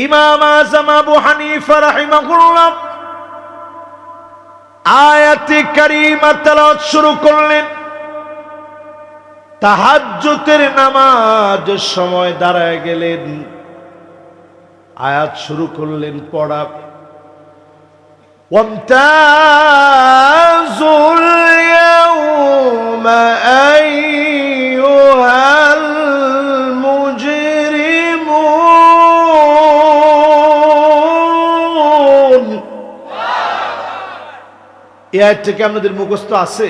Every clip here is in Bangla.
ইমাম আযম আবু হানিফা রাহিমাহুল্লাহ আয়াতে কারিমা তেলাওয়াত শুরু করলেন। তাহাজ্জুদের নামাজের সময় দাঁড়ায় গেলেন, আয়াত শুরু করলেন পড়া। ওয়ামতাজুল ইয়াওমা আইয়ুহাল মুজরিমুন। এই আয়াতটা কি আপনাদের মুখস্থ আছে?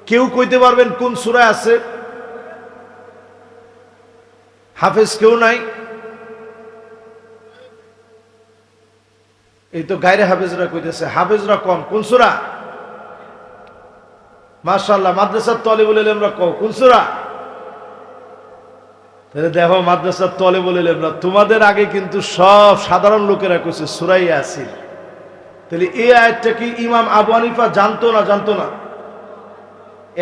কেউ কইতে পারবেন কোন সূরায় আছে? হাফেজ কেউ নাই? এই তো গায়রে হাফেজরা কইতেছে, হাফেজরা কম। কোন সূরা? মাশাআল্লাহ, মাদ্রাসার তালিবুল ইলমরা কও কোন সূরা? তাহলে দেখো মাদ্রাসার তালিবুল ইলমরা তোমাদের আগে কিন্তু সব সাধারণ লোকেরা কইছে সূরা ইয়াসিন। তাহলে এই আয়াতটা কি ইমাম আবু হানিফা জানতো না? জানতো না?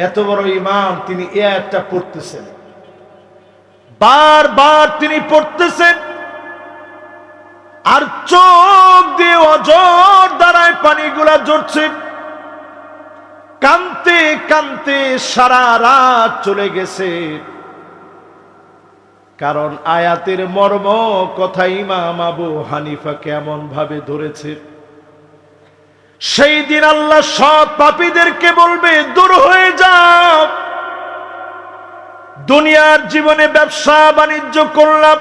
এত বড় ইমাম, তিনি এই আয়াতটা পড়তেছেন, বারবার তিনি পড়তেছেন, আর চোখ দিয়ে অজর দ্বারায় পানিগুলা ঝরছে। কানতে কানতে সারা রাত চলে গেছে, কারণ আয়াতের মর্ম কথা ইমাম আবু হানিফা কেমন ভাবে ধরেছে। সেই দিন আল্লাহ সব পাপীদেরকে বলবে, দূর হয়ে যাও। দুনিয়ার জীবনে ব্যবসা বাণিজ্য করলাম,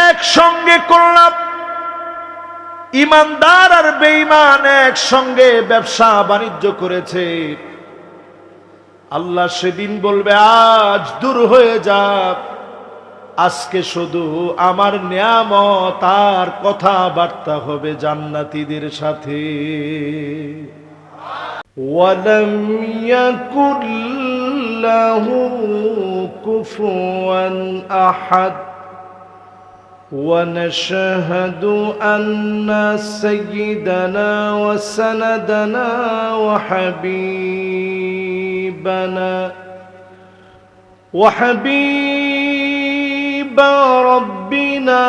একসঙ্গে করলাম, ইমানদার আর বেঈমান একসঙ্গে ব্যবসা বাণিজ্য করেছে। আল্লাহ সেদিন বলবে, আজ দূর হয়ে যা, আজকে শুধু আমার নিয়ামত আর কথাবার্তা হবে জান্নাতীদের সাথে। ওয়ালাম ইয়াকুল লাহু কুফুয়ান আহাদ। ونشهد أن سيدنا وسندنا وحبيب ربنا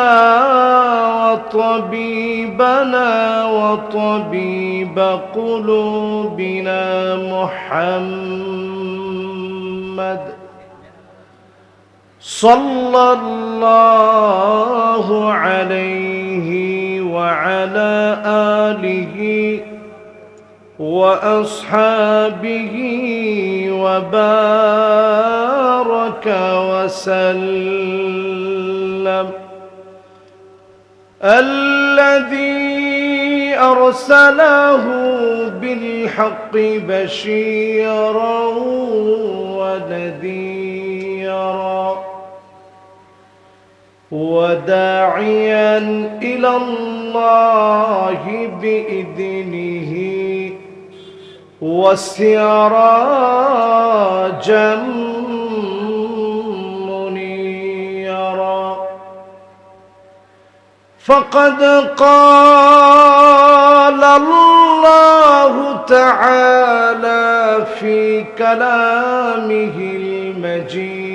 وطبيبنا وطبيب قلوبنا محمد صلى الله عليه وعلى آله وأصحابه وبارك وسلم. الذي أرسله بالحق بشيرا ونذيرا وداعيا إلى الله بإذنه وسراجا منيرا. فقد قال الله تعالى في كلامه المجيد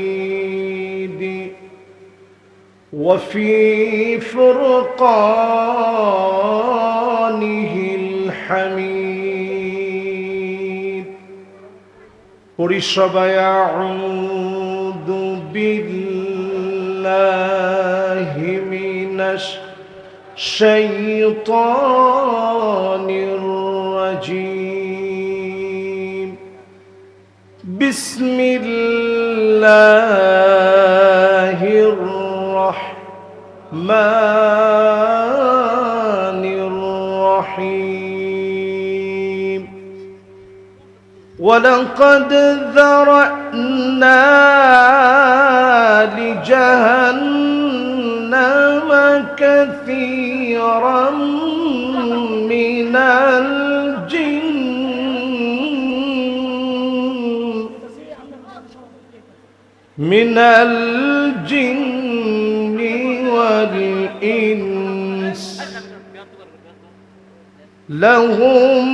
وفي فرقانه الحميد. পরিসবায় আউযু বিল্লাহি মিনাশ শাইতানির রাজীম. বিসমিল্লাহির রহমানির রহিম. ولقد ذرأنا لجهنم كثيرا من الجن والإنس لهم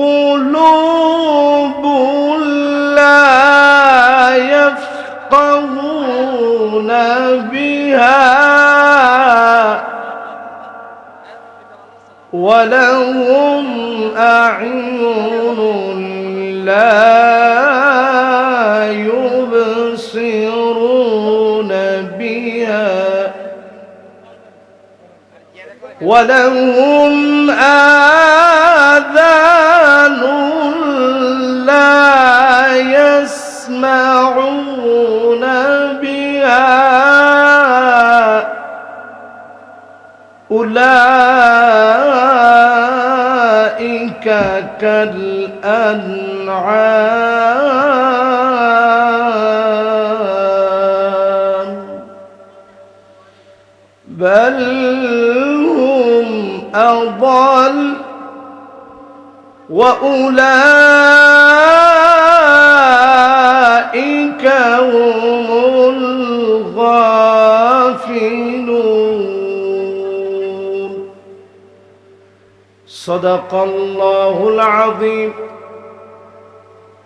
قلوب لا يفقهون بها ولهم أعين لا يبصرون بها ولهم آذان لا يسمعون بها أولئك كالأنعام بل هم أضل وأولئك هم الغافلون صدق الله العظيم.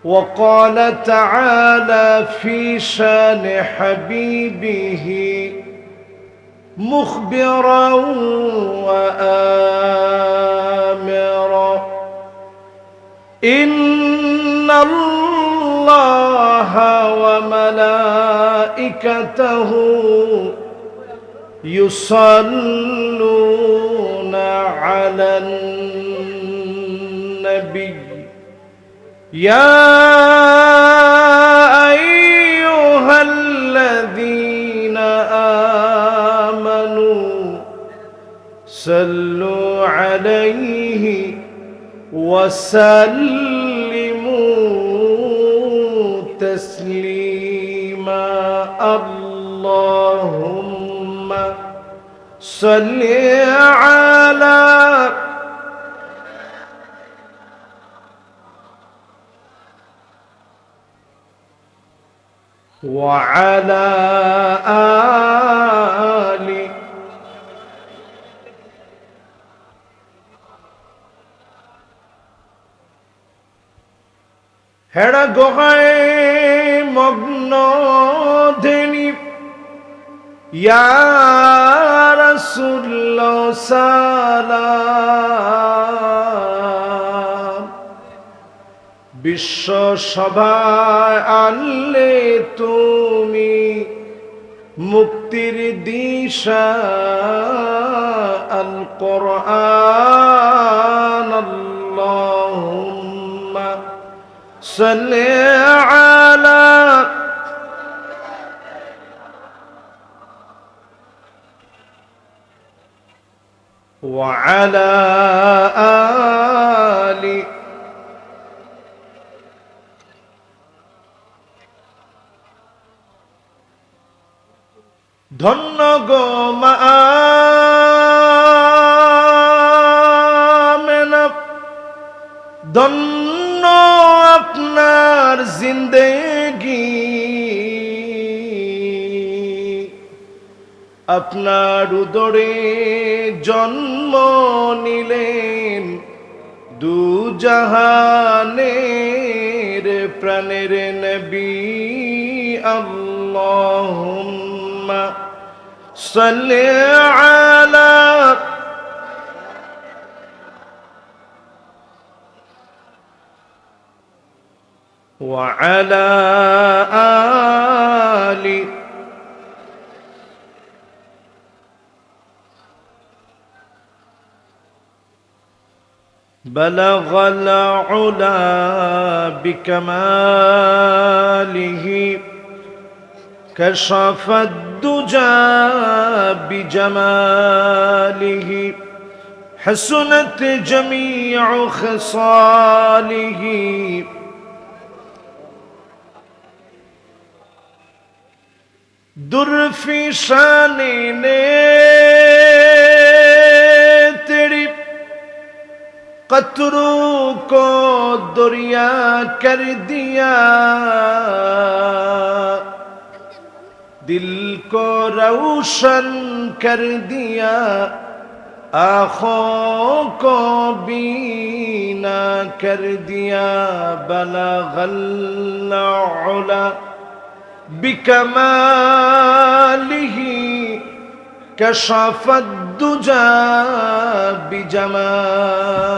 وقال تعالى في شان حبيبه مخبرا وآمرا إن الله وملائكته يصلون على النبي يا أيها الذين آمنوا صلوا عليه وسلموا تسليما اللهم صل على وعلى آل হেড়া গোহায় মগ্ন ধেনি ইয়া রাসূলুল্লাহ সালাম বিশ্ব সভায় আনলে তুমি মুক্তির দিশা আল কোরআন আল্লাহুম্মা সাল্লি আলা ওয়া আলা আলি ধন্য গো মা আমেনা ধন্য আপনার জিন্দেগি আপনার উদরে জন্ম নিলেন দু জাহানের প্রাণের নবী আল্লাহুম্মা সাল্লি আলা ওয়া আলা আলি بلغ العلا بكماله كشف الدجى بجماله حسنت جميع خصاله در في شان تیری قطروں کو دریا کر دیا دل کو روشن کر دیا آنکھوں کو بینا کر دیا بلغ العلا بکمالہ كشف الدجى بجماله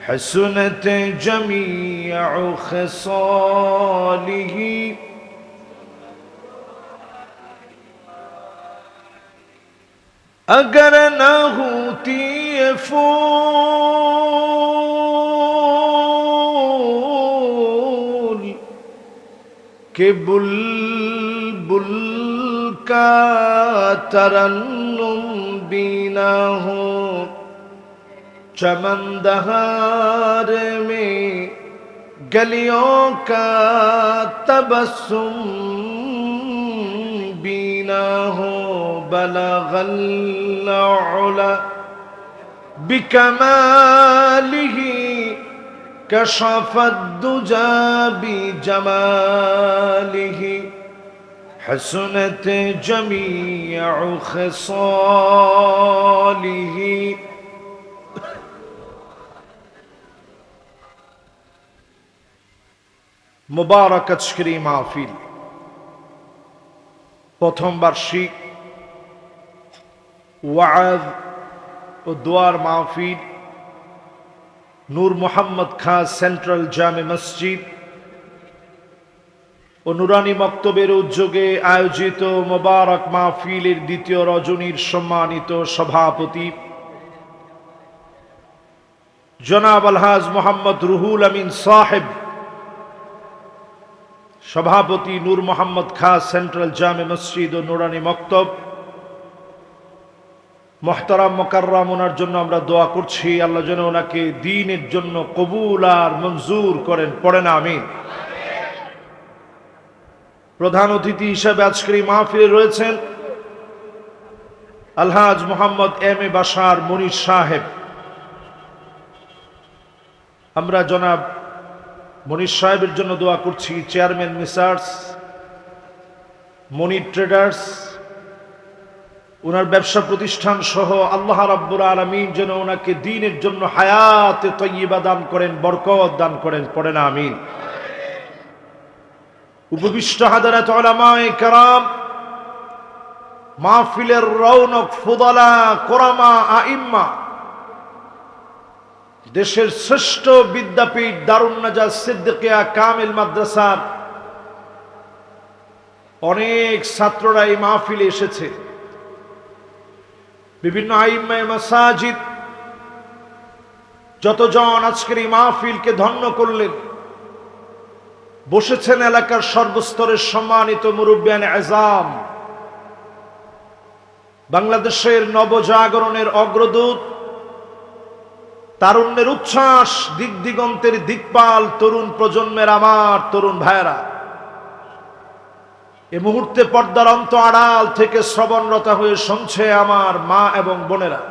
حسنت جميع خصاله اگر نہ ہوتی یہ پھول کہ بلبل کا ترنم بھی نہ ہو چمن دہار میں گلیوں کا تبسم بھی نہ ہو بلغ العلا بکمالہ کشف الدجى بجمالہ حسنت جمیع خصالہ মুবারক আজকের এই মাহফিল প্রথম বার্ষিক ওয়াজ ও দোয়ার মাহফিল নূর মোহাম্মদ খান সেন্ট্রাল জামে মসজিদ ও নুরানি মক্তবের উদ্যোগে আয়োজিত মুবারক মাহফিলের দ্বিতীয় রজনীর সম্মানিত সভাপতি জনাব আলহাজ মোহাম্মদ রুহুল আমিন সাহেব, সভাপতি নূর মোহাম্মদ খান সেন্ট্রাল জামে মসজিদ ও নুরানি মক্তব, মুহতারাম মুকাররম, ওনার জন্য আমরা দোয়া করছি আল্লাহ যেন ওনাকে দ্বীনের জন্য কবুল আর মঞ্জুর করেন। পড়েন আমিন। প্রধান অতিথি হিসেবে আজকের এই মাহফিলে রয়েছেন আলহাজ মোহাম্মদ এম এ বাশার মনির সাহেব। আমরা জনাব মনির সাহেবের জন্য দোয়া করছি। চেয়ারম্যান মেসার্স মনির ট্রেডার্স, ওনার ব্যবসা প্রতিষ্ঠান সহ আল্লাহ রাব্বুল আলামিন যেন ওনাকে দ্বীনের জন্য হায়াতে তয়্যিবা দান করেন, বরকত দান করেন। পড়েন আমিন। উপবিষ্ট হাদারাত উলামায়ে কেরাম, মাহফিলের রৌনক, ফুদালা, কোরামা, আইম্মা, দেশের শ্রেষ্ঠ বিদ্যাপীঠ দারুন নাজাত সিদ্দিকিয়া কামিল মাদ্রাসার অনেক ছাত্ররা এই মাহফিলে এসেছে। বিভিন্ন আইম্মায়ে মাসাজিদ যতজন আজকের এই মাহফিলকে ধন্য করলেন, বসেছেন এলাকার সর্বস্তরের সম্মানিত মুরব্বিয়ান আযম, বাংলাদেশের নবজাগরণের অগ্রদূত, তারুণ্যের উচ্ছ্বাস, দিক দিগন্তের দিকপাল তরুণ প্রজন্মের আমার তরুণ ভাইয়েরা, এ মুহূর্তে পর্দার অন্ত আড়াল থেকে শ্রবণরতা হয়ে শুনছে আমার মা এবং বোনেরা,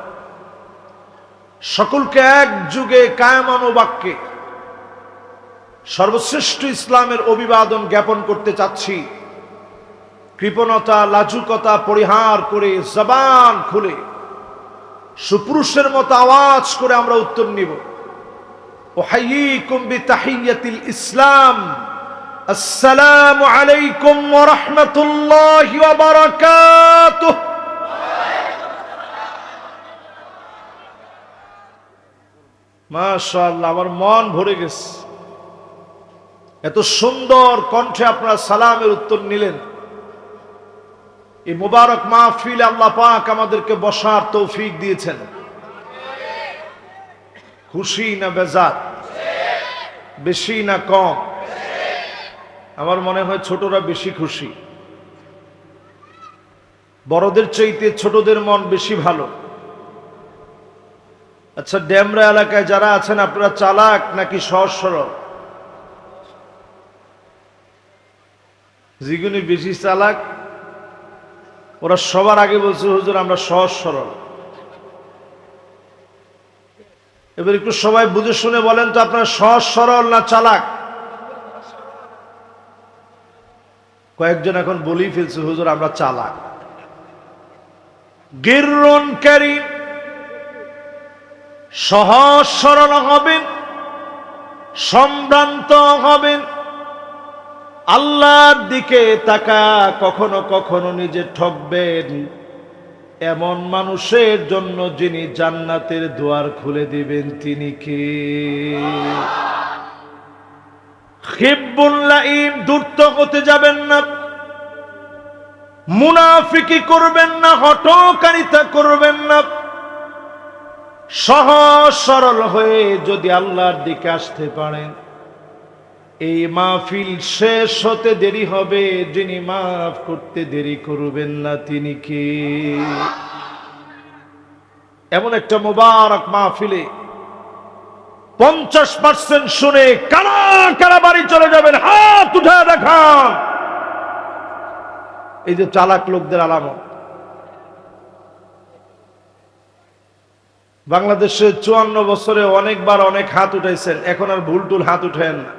সকলকে এক যুগে কায়মান বাক্যে সর্বশ্রেষ্ঠ ইসলামের অভিবাদন জ্ঞাপন করতে চাচ্ছি। কৃপণতা, লাজুকতা পরিহার করে জবান খুলে সুপুরুষের মতো আওয়াজ করে আমরা উত্তর নিব। উহাইয়িকুম বিতাহিয়াতিল ইসলাম, আসসালামু আলাইকুম ওয়া রাহমাতুল্লাহি ওয়া বারাকাতুহু। মাশাআল্লাহ, আমার মন ভরে গেছে। এত সুন্দর কণ্ঠে আপনারা সালামের উত্তর নিলেন। এই মুবারক মাহফিলে আল্লাহ পাক আমাদেরকে বসার তৌফিক দিয়েছেন। খুশি না বেজার? বেশি না কম? আমার মনে হয় ছোটরা বেশি খুশি। বড়দের চাইতে ছোটদের মন বেশি ভালো। আচ্ছা, ড্যামরা এলাকায় যারা আছেন, আপনারা চালাক নাকি সহজ সরল? যেগুলি বেশি চালাক ওরা সবার আগে বলছে, হুজুর আমরা সহজ সরল। এবার একটু সবাই বুঝে শুনে বলেন তো, আপনারা সহজ সরল না চালাক? কয়েকজন এখন বলেই ফেলছে, হুজুর আমরা চালাক। গিররুন কারীম, সহজ সরল হবেন, সম্ভ্রান্ত হবেন, আল্লাহর দিকে তাকা, কখনো কখনো নিজে ঠকবেন এমন মানুষের জন্য যিনি জান্নাতের দুয়ার খুলে দিবেন তিনি কে? খিব্বুল লাইম, ধূর্ত হতে যাবেন না, মুনাফিকি করবেন না, হঠকারিতা করবেন না। সহজ সরল হয়ে যদি আল্লাহর দিকে আসতে পারেন, এই মাহফিল শেষ হতে দেরি হবে, যিনি মাফ করতে দেরি করবেন না তিনি কে? এমন একটা মোবারক মাহফিলে 50% শুনে কারা কারা বাড়ি চলে যাবেন, হাত উঠে দেখান। এই যে চালাক লোকদের আলামত। বাংলাদেশে 54 বছরে অনেকবার অনেক হাত উঠাইছেন, এখন আর ভুল টুল হাত উঠেন না।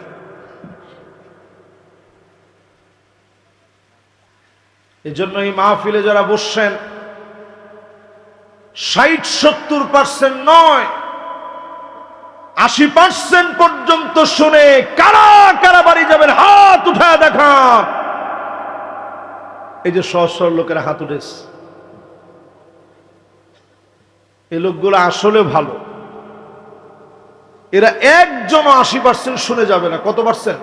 এই জন্য এই মাহফিলে যারা বসছেন 60-70% নয়, 80% পর্যন্ত শুনে কারা কারা বাড়ি যাবেন, হাত উঠায় দেখান। এই যে সহস্র লোকের হাত উঠেছে, এই লোকগুলো আসলে ভালো। এরা একজনও 80% শুনে যাবে না। কত পার্সেন্ট?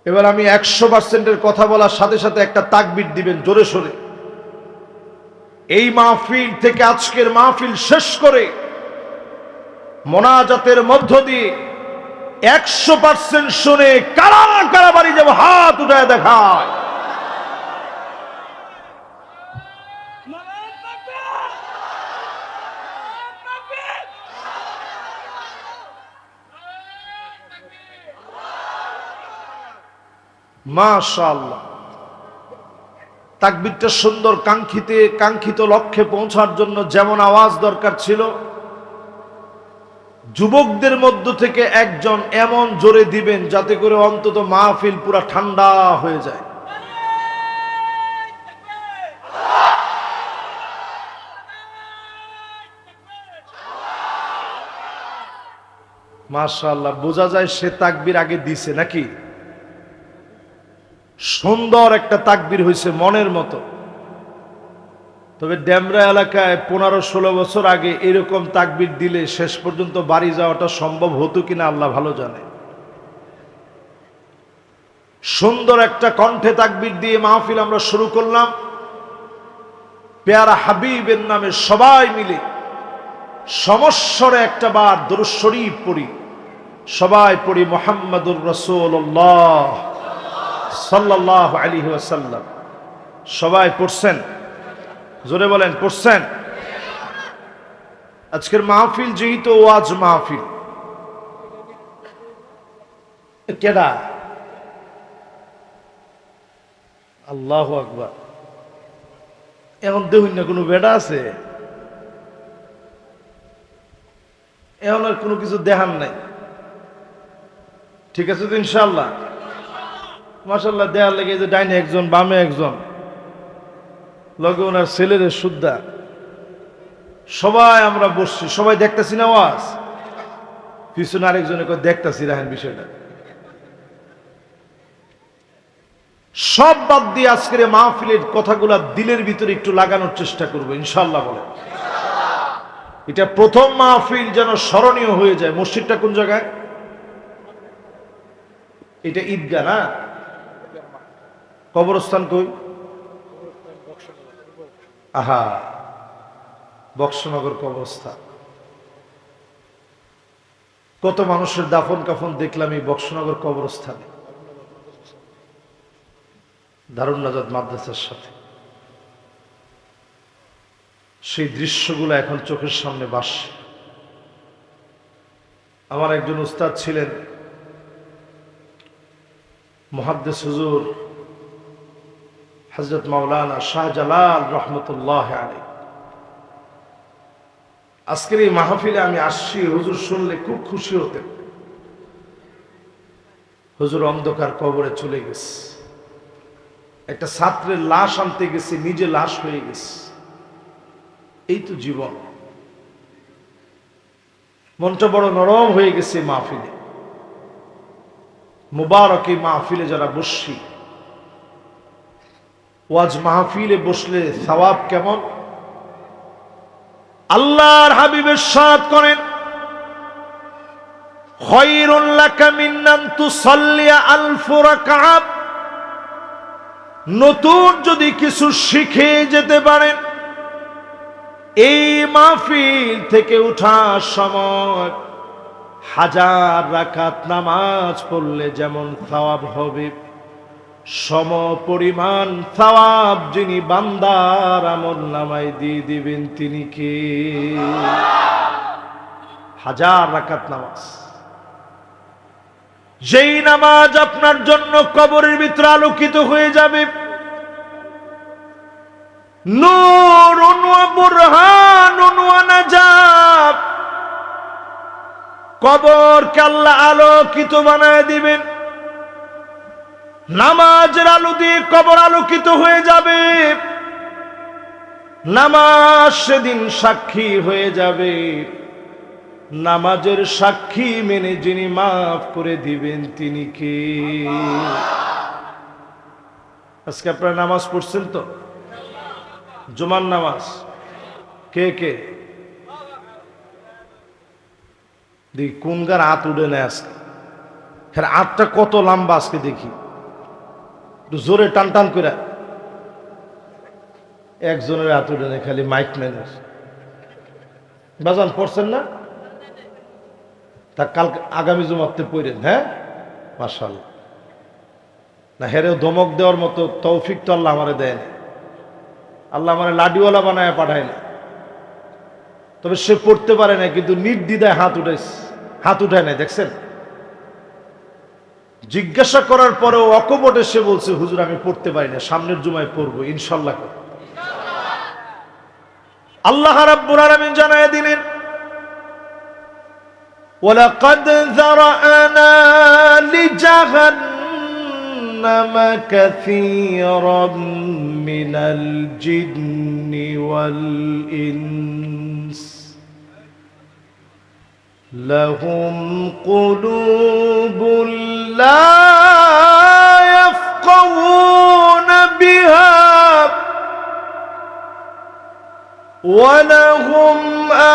এবার আমি 100%-এর কথা বলার সাথে সাথে একটা তাকবীর দিবেন জোরে সোরে। এই মাহফিল থেকে আজকের মাহফিল শেষ করে মোনাজাতের মধ্য দিয়ে 100% শুনে কারা কারা বাড়ি যাব, হাত উঠায় দেখায়। মাশাআল্লাহ, তাকবীরটা সুন্দর, কাঙ্ক্ষিত লক্ষ্যে পৌঁছার জন্য যেমন আওয়াজ দরকার ছিল, যুবকদের মধ্য থেকে একজন এমন জোরে দিবেন যাতে করে অন্তত মাহফিল পুরা ঠান্ডা হয়ে যায়। মাশাআল্লাহ, বোঝা যায় সে তাকবীর আগে দিছে নাকি? সুন্দর একটা তাকবীর হয়েছে, মনের মতো। তবে ডেমরা এলাকায় 15-16 বছর আগে এরকম তাকবীর দিলে শেষ পর্যন্ত বাড়ি যাওয়াটা সম্ভব হতো কিনা আল্লাহ ভালো জানে। সুন্দর একটা কণ্ঠে তাকবীর দিয়ে মাহফিল আমরা শুরু করলাম। পেয়ারা হাবিবের নামে সবাই মিলে সমস্বরে একটা বার দুরূদ শরীফ পড়ি। সবাই পড়ি মুহাম্মাদুর রাসূলুল্লাহ সাল্লাল্লাহু আলাইহি ওয়াসাল্লাম। সবাই পড়ছেন? জোরে বলেন, পড়ছেন? আজকের মাহফিল যেহেতু ওয়াজ মাহফিল, কেডা? আল্লাহু আকবার। এখন দেখুন না কোনো বেডা আছে? এখন আর কোনো কিছু দেখান নাই। ঠিক আছে তো ইনশাআল্লাহ? মাশাআল্লাহ, দেয়ার লেগে যে ডাইনে একজন, বামে একজন, লগে ওনার ছেলের সুদ্ধা, সবাই আমরা বসছি, সবাই দেখতেছি না ওয়াজ। পিছনে আরেকজনে দেখতেছি, রাখেন বিষয়টা সব বাদ দিয়ে আজকের মাহফিলের কথাগুলা দিলের ভিতরে একটু লাগানোর চেষ্টা করবো ইনশাআল্লাহ। বলে এটা প্রথম মাহফিল যেন স্মরণীয় হয়ে যায়। মসজিদটা কোন জায়গায়? এটা ঈদগাহ না? কবরস্থান কই? আহা, বক্সনগর কবরস্থান। কত মানুষের দাফন কাফন দেখলাম এই বক্সনগর কবরস্থানে, দারুন নাজাত মাদ্রাসার সাথে। সেই দৃশ্যগুলো এখন চোখের সামনে ভাসছে। আমার একজন উস্তাদ ছিলেন, মুহাদ্দিস হুজুর হযরত মাওলানা শাহজালাল রহমতুল্লাহ আলাইহি। আজকের এই মাহফিলে আমি আসছি, হুজুর শুনলে খুব খুশি হতেন। হুজুর অন্ধকার কবরে চলে গেছে। একটা ছাত্রের লাশ আনতে গেছে, নিজে লাশ হয়ে গেছে। এই তো জীবন। মনটা বড় নরম হয়ে গেছে মাহফিলে। মুবারক এই মাহফিলে যারা বসছি, ওয়াজ মাহফিলে বসলে সওয়াব কেমন? আল্লাহর হাবিব ইরশাদ করেন, খায়রুল লাকা মিন আন তুসাল্লিয়া আলফ রাকাত। নতুন যদি কিছু শিখে যেতে পারেন, এই মাহফিল থেকে উঠার সময় 1000 রাকাত নামাজ পড়লে যেমন সওয়াব হবে, সম পরিমাণ সওয়াব যিনি বান্দার আমলনামায় দিয়ে দিবেন তিনি কে? 1000 রাকাত নামাজ, যেই নামাজ আপনার জন্য কবরের ভিতরে আলোকিত হয়ে যাবে, নূরুন ওয়া বুরহানুন ওয়া নাজাত। কবরকে আল্লাহ আলোকিত বানায় দিবেন, নামাজের আলো দিয়ে কবর আলোকিত হয়ে যাবে। নামাজ সেদিন সাক্ষী হয়ে যাবে, নামাজের সাক্ষী মেনে যিনি মাফ করে দিবেন তিনি কে? আজকে আপনারা নামাজ পড়ছেন তো? জুমার নামাজ কে কে? দেখি কোন গার হাত উঠে নেয় আজকে। হ্যাঁ, হাতটা কত লম্বা আজকে দেখি, একটু জোরে টান টান করে। একজনের হাত উঠে নেয়, খালি মাইক ম্যানের। বাজান পড়ছেন না? তা কালকে আগামী জুমাতে পড়েন। হ্যাঁ, মাশাআল্লাহ। না হেরেও ধমক দেওয়ার মতো তৌফিক তো আল্লাহ আমারে দেয় না। আল্লাহ আমারে লাডিওয়ালা বানায় পাঠায় না। তবে সে পড়তে পারে না, কিন্তু নির্দ্বিধায় হাত উঠায় নাই। দেখছেন, জিজ্ঞাসা করার পরেও অকপটে সে বলছে, হুজুর আমি পড়তে পারি না, সামনের জুমায় পড়বো ইনশাআল্লাহ। আল্লাহ রাব্বুল আলামিন জানায় দিলেন, ওয়ালাকাদ যারানা লিজাহান্নাম কাসীরাম মিনাল জিন্নি ওয়াল ইনস লাহুম কুলুবুন লা ইয়াফকাহুনা বিহা ওয়ালাহুম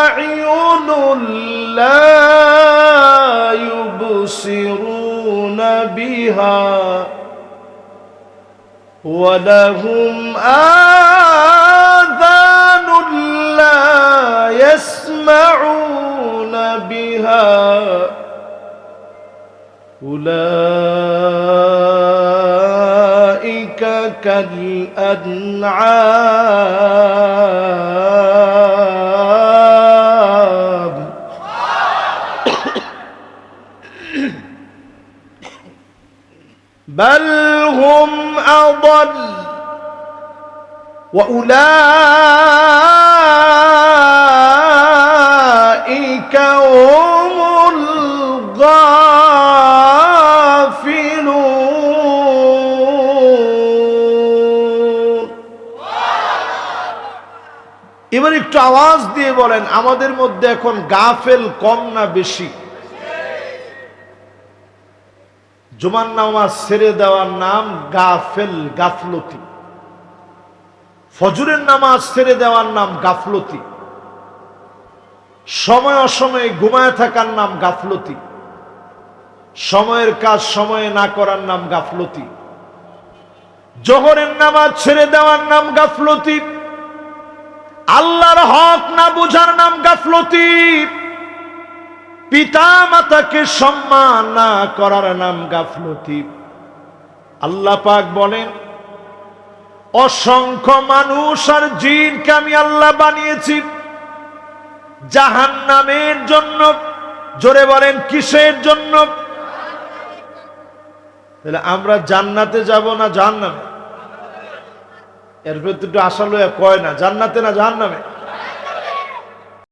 আ'য়ুনুন লা ইউবসিরুনা বিহা ওয়ালাহুম আযানুন লা ইয়াসমাউনা বিহা উলাইকা কাল আনআম বাল হুম আদাল ওয়া উলাইকা হুমুল গাফিলুন। এবার একটু আওয়াজ দিয়ে বলেন, আমাদের মধ্যে এখন গাফেল কম না বেশি? জুমার নামাজ ছেড়ে দেওয়ার নাম গাফেল, গাফলতি। ফজরের নামাজ ছেড়ে দেওয়ার নাম গাফলতি। সময় অসময়ে ঘুমায় থাকার নাম গাফলতি। সময়ের কাজ সময়ে না করার নাম গাফলতি। জোহরের নামাজ ছেড়ে দেওয়ার নাম গাফলতি। আল্লাহর হক না বুঝার নাম গাফলতি। পিতা মাতাকে সম্মান না করার নাম গাফলতি। আল্লাহ পাক বলেন, অসংখ্য মানুষ আর জিনকে আমি আল্লাহ বানিয়েছি জাহান্নামের জন্য। জোরে বলেন, কিসের জন্য? তাহলে আমরা জান্নাতে যাব না জাহান্নামে? এর ভিতরে একটু আশা লইয়া কয় না, জান্নাতে না জাহান্নামে?